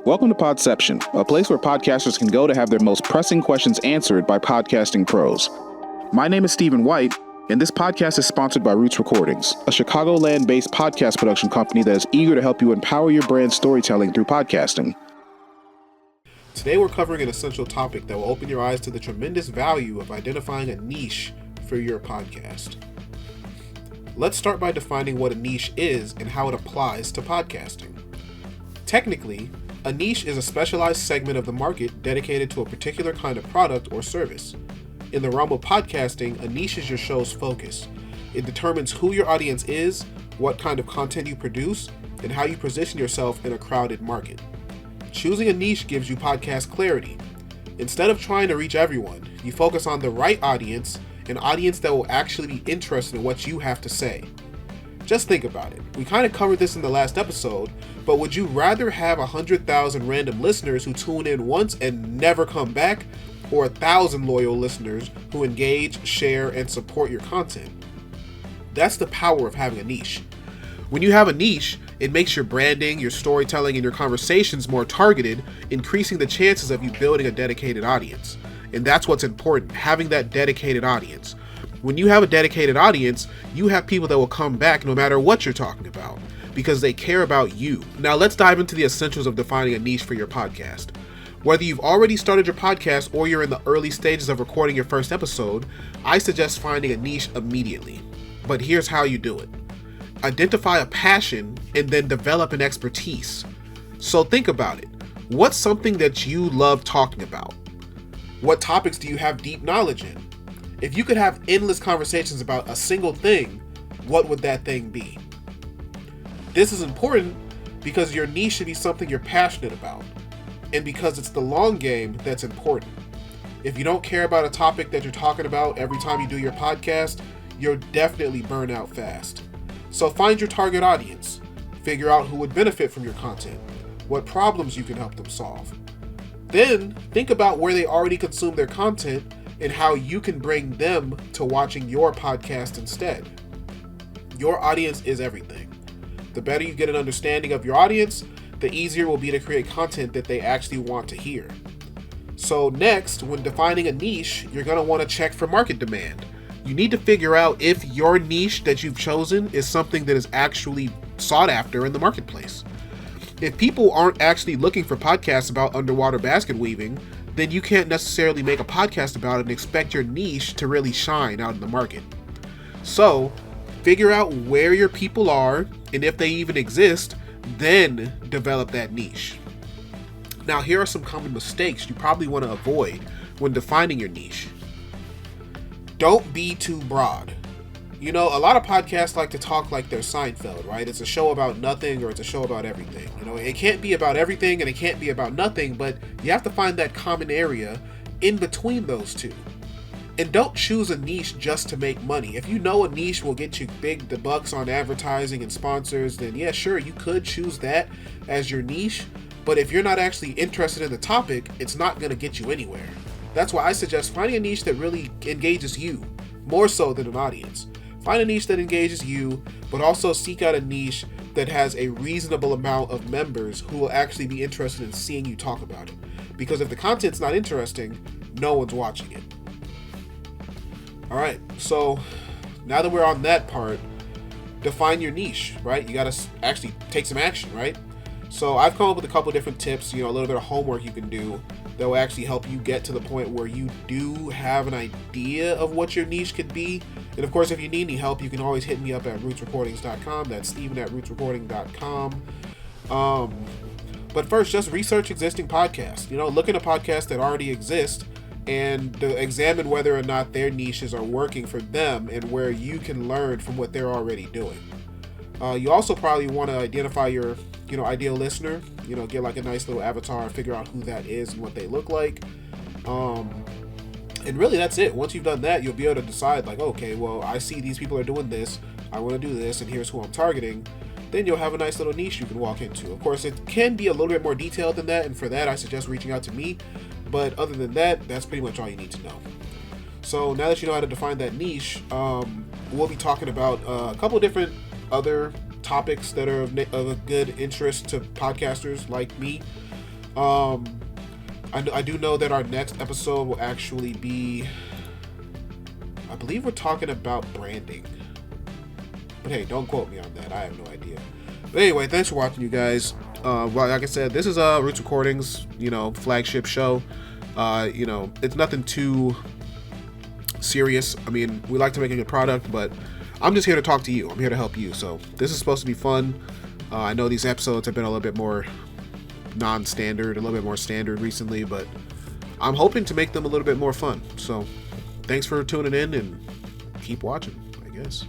Welcome to Podception, a place where podcasters can go to have their most pressing questions answered by podcasting pros. My name is Stephen White, and this podcast is sponsored by Roots Recordings, a Chicagoland-based podcast production company that is eager to help you empower your brand storytelling through podcasting. Today we're covering an essential topic that will open your eyes to the tremendous value of identifying a niche for your podcast. Let's start by defining what a niche is and how it applies to podcasting. Technically, a niche is a specialized segment of the market dedicated to a particular kind of product or service. In the realm of podcasting, a niche is your show's focus. It determines who your audience is, what kind of content you produce, and how you position yourself in a crowded market. Choosing a niche gives you podcast clarity. Instead of trying to reach everyone, you focus on the right audience, an audience that will actually be interested in what you have to say. Just think about it. We kind of covered this in the last episode, but would you rather have 100,000 random listeners who tune in once and never come back, or 1,000 loyal listeners who engage, share, and support your content? That's the power of having a niche. When you have a niche, it makes your branding, your storytelling, and your conversations more targeted, increasing the chances of you building a dedicated audience. And that's what's important, having that dedicated audience. When you have a dedicated audience, you have people that will come back no matter what you're talking about, because they care about you. Now let's dive into the essentials of defining a niche for your podcast. Whether you've already started your podcast or you're in the early stages of recording your first episode, I suggest finding a niche immediately. But here's how you do it. Identify a passion and then develop an expertise. So think about it. What's something that you love talking about? What topics do you have deep knowledge in? If you could have endless conversations about a single thing, what would that thing be? This is important because your niche should be something you're passionate about, and because it's the long game that's important. If you don't care about a topic that you're talking about every time you do your podcast, you'll definitely burn out fast. So find your target audience, figure out who would benefit from your content, what problems you can help them solve. Then think about where they already consume their content and how you can bring them to watching your podcast instead. Your audience is everything. The better you get an understanding of your audience, the easier it will be to create content that they actually want to hear. So next, when defining a niche, you're going to want to check for market demand. You need to figure out if your niche that you've chosen is something that is actually sought after in the marketplace. If people aren't actually looking for podcasts about underwater basket weaving, then you can't necessarily make a podcast about it and expect your niche to really shine out in the market. So, figure out where your people are and if they even exist, then develop that niche. Now, here are some common mistakes you probably want to avoid when defining your niche. Don't be too broad. You know, a lot of podcasts like to talk like they're Seinfeld, right? It's a show about nothing or it's a show about everything. You know, it can't be about everything and it can't be about nothing, but you have to find that common area in between those two. And don't choose a niche just to make money. If you know a niche will get you the bucks on advertising and sponsors, then yeah, sure, you could choose that as your niche. But if you're not actually interested in the topic, it's not going to get you anywhere. That's why I suggest finding a niche that really engages you, more so than an audience. Find a niche that engages you, but also seek out a niche that has a reasonable amount of members who will actually be interested in seeing you talk about it. Because if the content's not interesting, no one's watching it. All right, so now that we're on that part, define your niche, right? You got to actually take some action, right? So I've come up with a couple different tips, a little bit of homework you can do that will actually help you get to the point where you do have an idea of what your niche could be. And of course, if you need any help, you can always hit me up at rootsrecordings.com. That's Steven at rootsrecording.com. But first, just research existing podcasts. Look at a podcast that already exists and examine whether or not their niches are working for them and where you can learn from what they're already doing. You also probably want to identify your ideal listener, get like a nice little avatar, figure out who that is and what they look like. And really that's it. Once you've done that, you'll be able to decide like, okay, well, I see these people are doing this, I want to do this, and here's who I'm targeting. Then you'll have a nice little niche you can walk into. Of course, it can be a little bit more detailed than that, and for that I suggest reaching out to me. But other than that, that's pretty much all you need to know. So now that you know how to define that niche, we'll be talking about a couple different other topics that are of a good interest to podcasters like me. I do know that our next episode will actually be, I believe we're talking about branding. But hey, don't quote me on that. I have no idea. But anyway, thanks for watching, you guys. Well, like I said, this is Roots Recordings, flagship show. It's nothing too serious. I mean, we like to make a good product, but I'm just here to talk to you. I'm here to help you. So this is supposed to be fun. I know these episodes have been a little bit more non-standard, a little bit more standard recently, but I'm hoping to make them a little bit more fun. So thanks for tuning in and keep watching, I guess.